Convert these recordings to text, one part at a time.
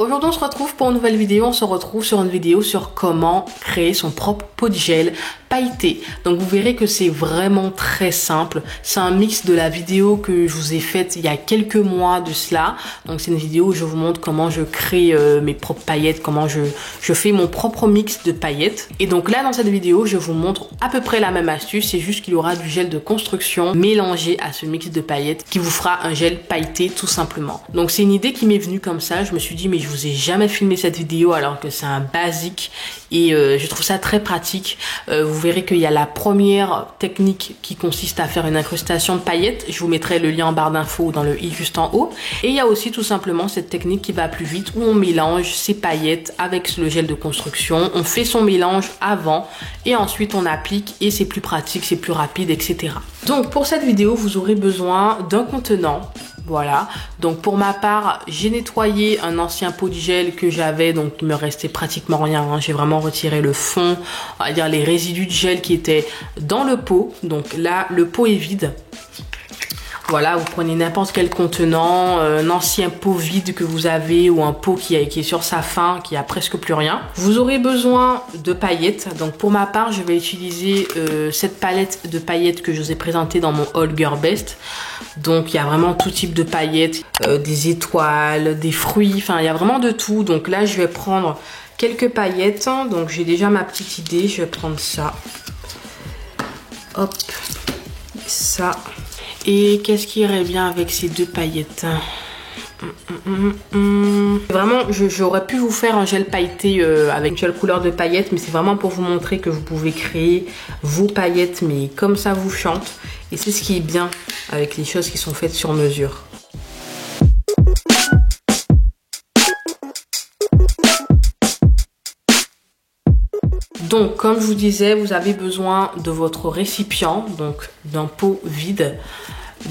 Aujourd'hui on se retrouve pour une nouvelle vidéo, on se retrouve sur une vidéo sur comment créer son propre pot de gel pailleté. Donc vous verrez que c'est vraiment très simple, c'est un mix de la vidéo que je vous ai faite il y a quelques mois de cela. Donc c'est une vidéo où je vous montre comment je crée mes propres paillettes, comment je fais mon propre mix de paillettes. Et donc là dans cette vidéo je vous montre à peu près la même astuce, c'est juste qu'il y aura du gel de construction mélangé à ce mix de paillettes qui vous fera un gel pailleté tout simplement. Donc c'est une idée qui m'est venue comme ça, je me suis dit mais je vous ai jamais filmé cette vidéo alors que c'est un basique et je trouve ça très pratique. Vous verrez qu'il y a la première technique qui consiste à faire une incrustation de paillettes, je vous mettrai le lien en barre d'infos ou dans le i juste en haut. Et il y a aussi tout simplement cette technique qui va plus vite où on mélange ces paillettes avec le gel de construction, on fait son mélange avant et ensuite on applique et c'est plus pratique, c'est plus rapide, etc. Donc pour cette vidéo vous aurez besoin d'un contenant. Voilà, donc pour ma part, j'ai nettoyé un ancien pot de gel que j'avais, donc il me restait pratiquement rien, hein. J'ai vraiment retiré le fond, on va dire les résidus de gel qui étaient dans le pot. Donc là, le pot est vide. Voilà, vous prenez n'importe quel contenant, un ancien pot vide que vous avez ou un pot qui est sur sa fin, qui a presque plus rien. Vous aurez besoin de paillettes. Donc pour ma part, je vais utiliser cette palette de paillettes que je vous ai présentée dans mon haul Girl Best. Donc il y a vraiment tout type de paillettes, des étoiles, des fruits, enfin il y a vraiment de tout. Donc là, je vais prendre quelques paillettes. Donc j'ai déjà ma petite idée, je vais prendre ça. Hop, ça. Et qu'est-ce qui irait bien avec ces deux paillettes? Vraiment, j'aurais pu vous faire un gel pailleté avec une seule couleur de paillettes, mais c'est vraiment pour vous montrer que vous pouvez créer vos paillettes, mais comme ça vous chante. Et c'est ce qui est bien avec les choses qui sont faites sur mesure. Donc, comme je vous disais, vous avez besoin de votre récipient, donc d'un pot vide,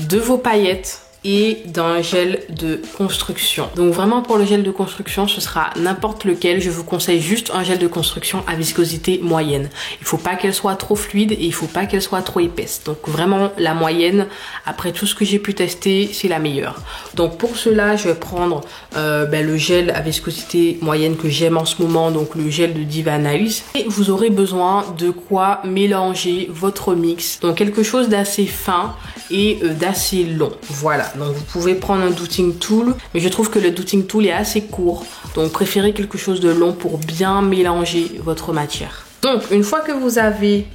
de vos paillettes et d'un gel de construction. Donc vraiment pour le gel de construction, ce sera n'importe lequel. Je vous conseille juste un gel de construction à viscosité moyenne. Il faut pas qu'elle soit trop fluide et il faut pas qu'elle soit trop épaisse. Donc vraiment la moyenne, après tout ce que j'ai pu tester, c'est la meilleure. Donc pour cela, je vais prendre le gel à viscosité moyenne que j'aime en ce moment, donc le gel de Diva Nails. Et vous aurez besoin de quoi mélanger votre mix. Donc quelque chose d'assez fin et d'assez long. Voilà. Donc vous pouvez prendre un douting tool, mais je trouve que le douting tool est assez court. Donc préférez quelque chose de long pour bien mélanger votre matière. Donc une fois que vous avez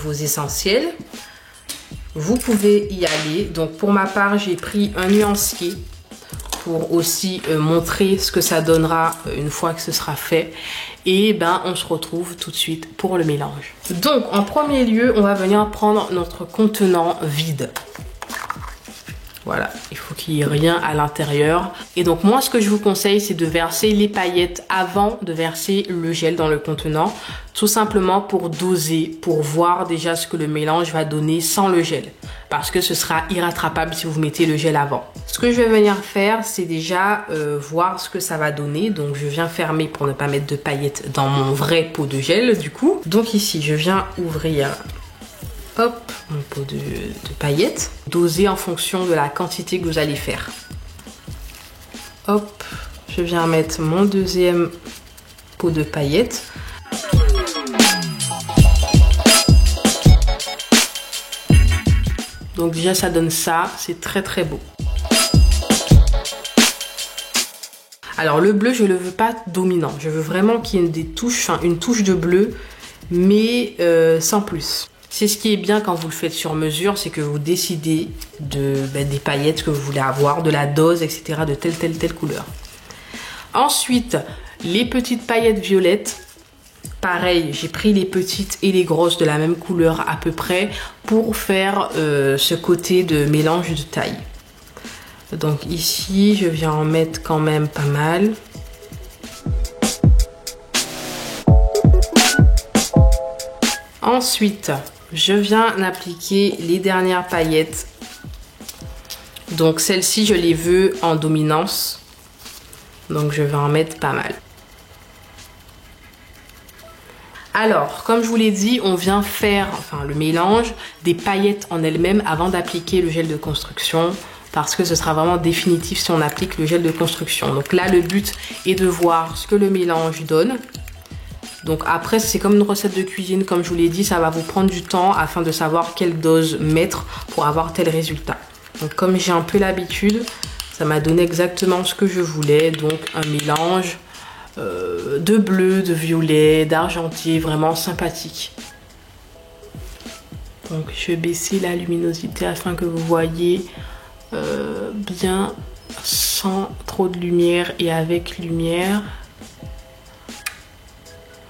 vos essentiels, vous pouvez y aller. Donc pour ma part, j'ai pris un nuancier pour aussi montrer ce que ça donnera une fois que ce sera fait. Et on se retrouve tout de suite pour le mélange. Donc en premier lieu, on va venir prendre notre contenant vide. Voilà, il faut qu'il n'y ait rien à l'intérieur. Et donc moi, ce que je vous conseille, c'est de verser les paillettes avant de verser le gel dans le contenant. Tout simplement pour doser, pour voir déjà ce que le mélange va donner sans le gel. Parce que ce sera irrattrapable si vous mettez le gel avant. Ce que je vais venir faire, c'est déjà voir ce que ça va donner. Donc je viens fermer pour ne pas mettre de paillettes dans mon vrai pot de gel du coup. Donc ici, je viens ouvrir... Hop, mon pot de paillettes. Doser en fonction de la quantité que vous allez faire. Hop, je viens mettre mon deuxième pot de paillettes. Donc déjà ça donne ça, c'est très très beau. Alors le bleu, je ne le veux pas dominant. Je veux vraiment qu'il y ait des touches, une touche de bleu, mais sans plus. C'est ce qui est bien quand vous le faites sur mesure, c'est que vous décidez des paillettes que vous voulez avoir, de la dose, etc. de telle couleur. Ensuite, les petites paillettes violettes. Pareil, j'ai pris les petites et les grosses de la même couleur à peu près pour faire ce côté de mélange de taille. Donc ici, je viens en mettre quand même pas mal. Ensuite, je viens appliquer les dernières paillettes. Donc celle-ci, je les veux en dominance. Donc je vais en mettre pas mal. Alors, comme je vous l'ai dit, on vient faire le mélange des paillettes en elles-mêmes avant d'appliquer le gel de construction. parce que ce sera vraiment définitif si on applique le gel de construction. Donc là, le but est de voir ce que le mélange donne. Donc après, c'est comme une recette de cuisine, comme je vous l'ai dit, ça va vous prendre du temps afin de savoir quelle dose mettre pour avoir tel résultat. Donc comme j'ai un peu l'habitude, ça m'a donné exactement ce que je voulais, donc un mélange de bleu, de violet, d'argentier, vraiment sympathique. Donc je vais baisser la luminosité afin que vous voyez bien sans trop de lumière et avec lumière.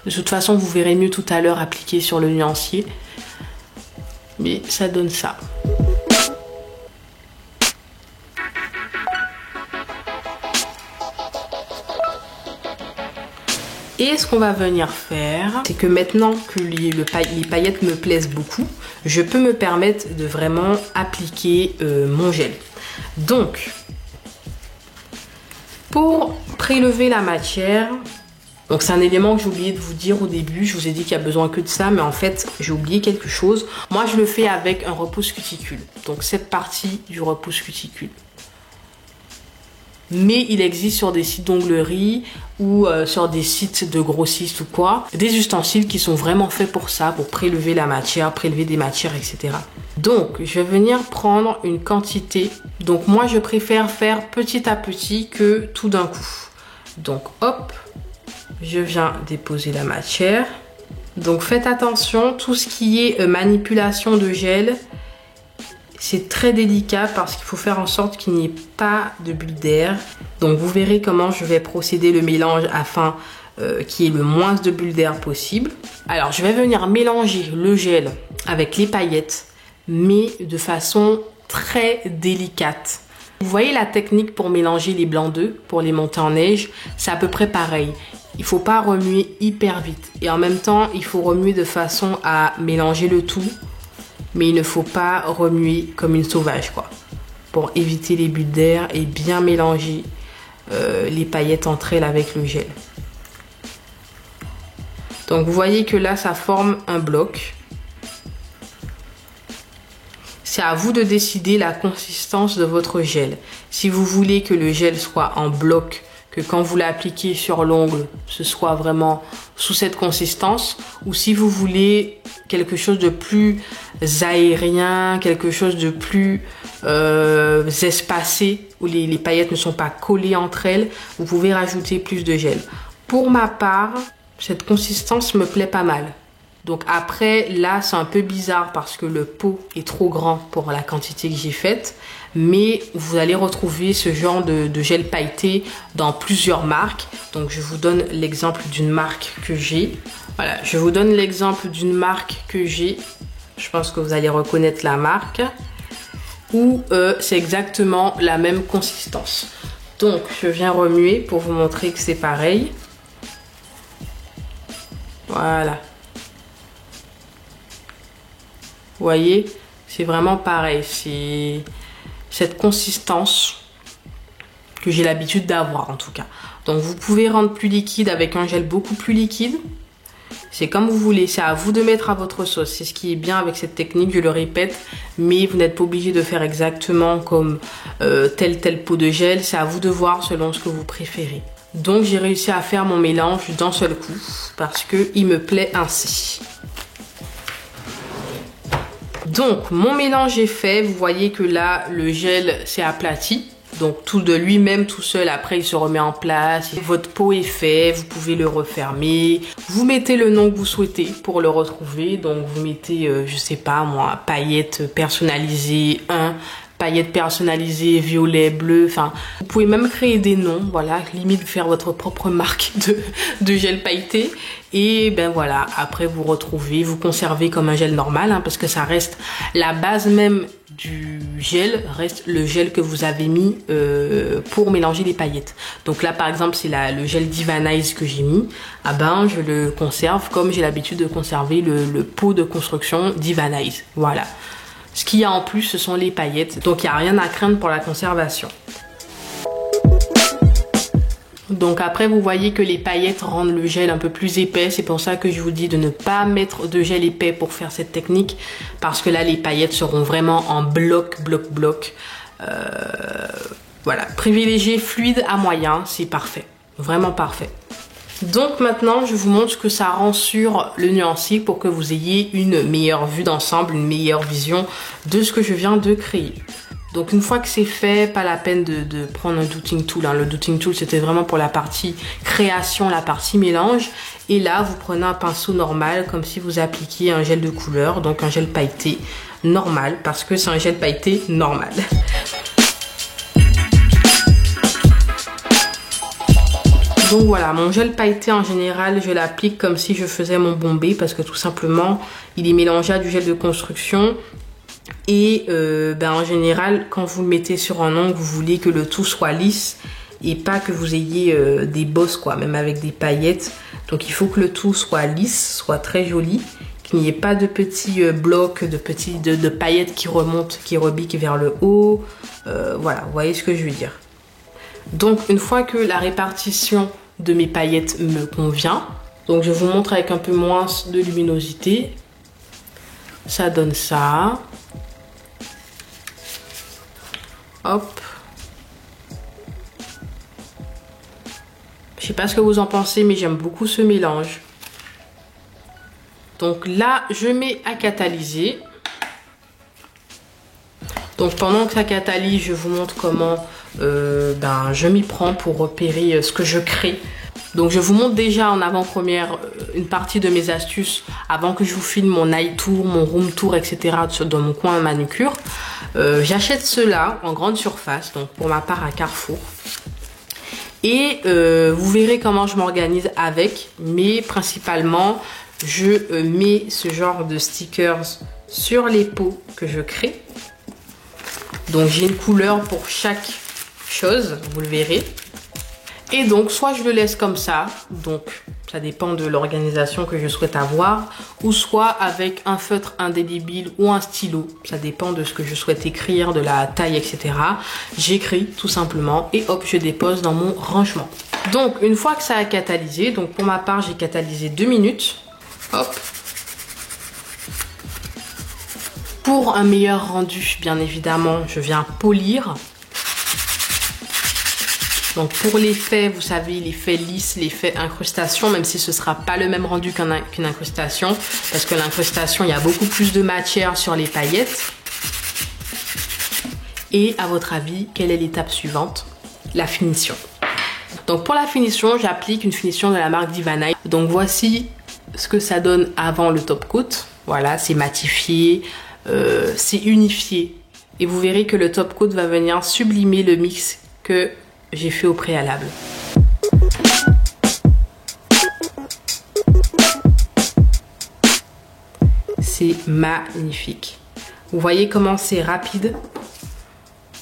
De toute façon, vous verrez mieux tout à l'heure appliqué sur le nuancier. Mais ça donne ça. Et ce qu'on va venir faire, c'est que maintenant que les paillettes me plaisent beaucoup, je peux me permettre de vraiment appliquer mon gel. Donc, pour prélever la matière, donc c'est un élément que j'ai oublié de vous dire au début, je vous ai dit qu'il n'y a besoin que de ça, mais en fait j'ai oublié quelque chose. Moi je le fais avec un repousse cuticule, donc cette partie du repousse cuticule. Mais il existe sur des sites d'onglerie ou sur des sites de grossistes ou quoi, des ustensiles qui sont vraiment faits pour ça, pour prélever la matière, prélever des matières, etc. Donc, je vais venir prendre une quantité. Donc, moi, je préfère faire petit à petit que tout d'un coup. Donc, hop, je viens déposer la matière. Donc, faites attention, tout ce qui est manipulation de gel, c'est très délicat parce qu'il faut faire en sorte qu'il n'y ait pas de bulles d'air. Donc vous verrez comment je vais procéder le mélange afin qu'il y ait le moins de bulles d'air possible. Alors je vais venir mélanger le gel avec les paillettes, mais de façon très délicate. Vous voyez la technique pour mélanger les blancs d'œufs, pour les monter en neige, c'est à peu près pareil. Il ne faut pas remuer hyper vite. Et en même temps, il faut remuer de façon à mélanger le tout. Mais il ne faut pas remuer comme une sauvage, quoi. Pour éviter les bulles d'air et bien mélanger les paillettes entre elles avec le gel. Donc vous voyez que là, ça forme un bloc. C'est à vous de décider la consistance de votre gel. Si vous voulez que le gel soit en bloc, que quand vous l'appliquez sur l'ongle, ce soit vraiment sous cette consistance, ou si vous voulez quelque chose de plus aérien, quelque chose de plus espacé, où les paillettes ne sont pas collées entre elles, vous pouvez rajouter plus de gel. Pour ma part, cette consistance me plaît pas mal. Donc après, là, c'est un peu bizarre parce que le pot est trop grand pour la quantité que j'ai faite. Mais vous allez retrouver ce genre de gel pailleté dans plusieurs marques. Donc je vous donne l'exemple d'une marque que j'ai. Voilà, je vous donne l'exemple d'une marque que j'ai. Je pense que vous allez reconnaître la marque. Où c'est exactement la même consistance. Donc je viens remuer pour vous montrer que c'est pareil. Voilà. Vous voyez, c'est vraiment pareil. C'est cette consistance que j'ai l'habitude d'avoir en tout cas. Donc vous pouvez rendre plus liquide avec un gel beaucoup plus liquide. C'est comme vous voulez, c'est à vous de mettre à votre sauce. C'est ce qui est bien avec cette technique, je le répète. Mais vous n'êtes pas obligé de faire exactement comme tel pot de gel. C'est à vous de voir selon ce que vous préférez. Donc j'ai réussi à faire mon mélange d'un seul coup parce qu'il me plaît ainsi. Donc mon mélange est fait, vous voyez que là le gel s'est aplati, donc tout de lui-même tout seul après il se remet en place, votre pot est fait, vous pouvez le refermer, vous mettez le nom que vous souhaitez pour le retrouver, donc vous mettez je sais pas moi, paillettes personnalisées 1, paillettes personnalisées violet, bleu, enfin vous pouvez même créer des noms, voilà, limite faire votre propre marque de gel pailleté. Et ben voilà, après vous retrouvez, vous conservez comme un gel normal, hein, parce que ça reste la base même du gel, reste le gel que vous avez mis pour mélanger les paillettes. Donc là par exemple c'est le gel Divanize que j'ai mis, ah ben je le conserve comme j'ai l'habitude de conserver le pot de construction Divanize, voilà. Ce qu'il y a en plus ce sont les paillettes, donc il n'y a rien à craindre pour la conservation. Donc après vous voyez que les paillettes rendent le gel un peu plus épais, c'est pour ça que je vous dis de ne pas mettre de gel épais pour faire cette technique, parce que là les paillettes seront vraiment en bloc. Voilà, privilégiez fluide à moyen, c'est parfait, vraiment parfait. Donc maintenant, je vous montre ce que ça rend sur le nuancier pour que vous ayez une meilleure vue d'ensemble, une meilleure vision de ce que je viens de créer. Donc une fois que c'est fait, pas la peine de prendre un Dotting Tool. Hein. Le Dotting Tool, c'était vraiment pour la partie création, la partie mélange. Et là, vous prenez un pinceau normal, comme si vous appliquiez un gel de couleur, donc un gel pailleté normal, parce que c'est un gel pailleté normal. Donc voilà, mon gel pailleté en général, je l'applique comme si je faisais mon bombé parce que tout simplement, il est mélangé à du gel de construction. Et en général, quand vous le mettez sur un ongle, vous voulez que le tout soit lisse et pas que vous ayez des bosses, quoi, même avec des paillettes. Donc il faut que le tout soit lisse, soit très joli, qu'il n'y ait pas de petits blocs, de paillettes qui remontent, qui rebiquent vers le haut. Voilà, vous voyez ce que je veux dire. Donc une fois que la répartition de mes paillettes me convient, donc je vous montre avec un peu moins de luminosité, ça donne ça. Hop. Je sais pas ce que vous en pensez, mais j'aime beaucoup ce mélange. Donc là, je mets à catalyser. Donc pendant que ça catalyse, je vous montre comment je m'y prends pour repérer ce que je crée. Donc je vous montre déjà en avant-première une partie de mes astuces avant que je vous filme mon eye tour, mon room tour, etc. dans mon coin manucure. J'achète cela en grande surface, donc pour ma part à Carrefour. Et vous verrez comment je m'organise avec, mais principalement je mets ce genre de stickers sur les pots que je crée. Donc j'ai une couleur pour chaque chose, vous le verrez. Et donc soit je le laisse comme ça, donc ça dépend de l'organisation que je souhaite avoir, ou soit avec un feutre indélébile ou un stylo, ça dépend de ce que je souhaite écrire, de la taille, etc. J'écris tout simplement et hop, je dépose dans mon rangement. Donc une fois que ça a catalysé, donc pour ma part j'ai catalysé 2 minutes, hop. Pour un meilleur rendu, bien évidemment, je viens polir. Donc pour l'effet, vous savez, l'effet lisse, l'effet incrustation, même si ce ne sera pas le même rendu qu'une incrustation, parce que l'incrustation, il y a beaucoup plus de matière sur les paillettes. Et à votre avis, quelle est l'étape suivante? La finition. Donc pour la finition, j'applique une finition de la marque Divanite. Donc voici ce que ça donne avant le top coat. Voilà, c'est matifié, c'est unifié. Et vous verrez que le top coat va venir sublimer le mix que j'ai fait au préalable. C'est magnifique. Vous voyez comment c'est rapide.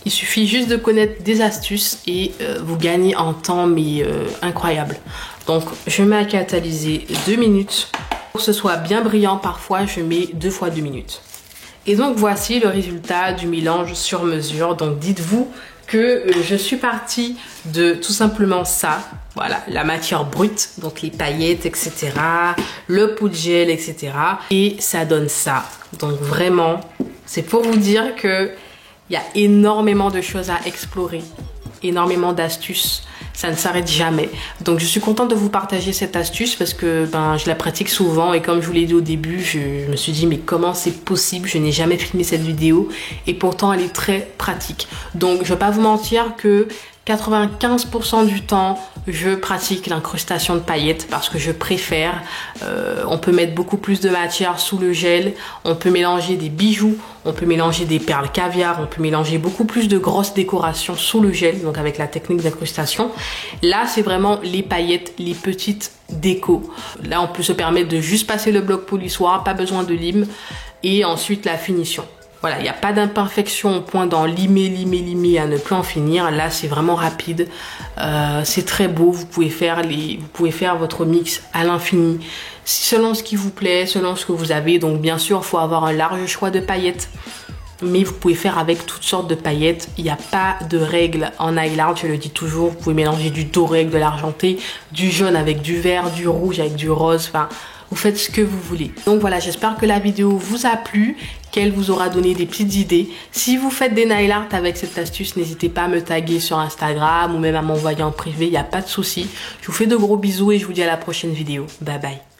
Il suffit juste de connaître des astuces et vous gagnez en temps, mais incroyable. Donc je mets à catalyser 2 minutes. Pour que ce soit bien brillant, parfois je mets 2 fois 2 minutes. Et donc voici le résultat du mélange sur mesure. Donc dites-vous que je suis partie de tout simplement ça, voilà, la matière brute, donc les paillettes, etc., le pot de gel, etc. Et ça donne ça. Donc vraiment, c'est pour vous dire que il y a énormément de choses à explorer, énormément d'astuces. Ça ne s'arrête jamais. Donc je suis contente de vous partager cette astuce parce que je la pratique souvent et comme je vous l'ai dit au début, je me suis dit mais comment c'est possible? Je n'ai jamais filmé cette vidéo et pourtant elle est très pratique. Donc je vais pas vous mentir que 95% du temps, je pratique l'incrustation de paillettes parce que je préfère. On peut mettre beaucoup plus de matière sous le gel, on peut mélanger des bijoux, on peut mélanger des perles caviar, on peut mélanger beaucoup plus de grosses décorations sous le gel, donc avec la technique d'incrustation. Là, c'est vraiment les paillettes, les petites décos. Là, on peut se permettre de juste passer le bloc polissoir, pas besoin de lime, et ensuite la finition. Voilà, il n'y a pas d'imperfection au point d'en limer à ne plus en finir. Là, c'est vraiment rapide. C'est très beau. Vous pouvez faire votre mix à l'infini, selon ce qui vous plaît, selon ce que vous avez. Donc, bien sûr, il faut avoir un large choix de paillettes. Mais vous pouvez faire avec toutes sortes de paillettes. Il n'y a pas de règle en eyeliner, je le dis toujours. Vous pouvez mélanger du doré avec de l'argenté, du jaune avec du vert, du rouge avec du rose. Enfin, vous faites ce que vous voulez. Donc voilà, j'espère que la vidéo vous a plu, qu'elle vous aura donné des petites idées. Si vous faites des nail art avec cette astuce, n'hésitez pas à me taguer sur Instagram ou même à m'envoyer en privé, il n'y a pas de souci. Je vous fais de gros bisous et je vous dis à la prochaine vidéo. Bye bye.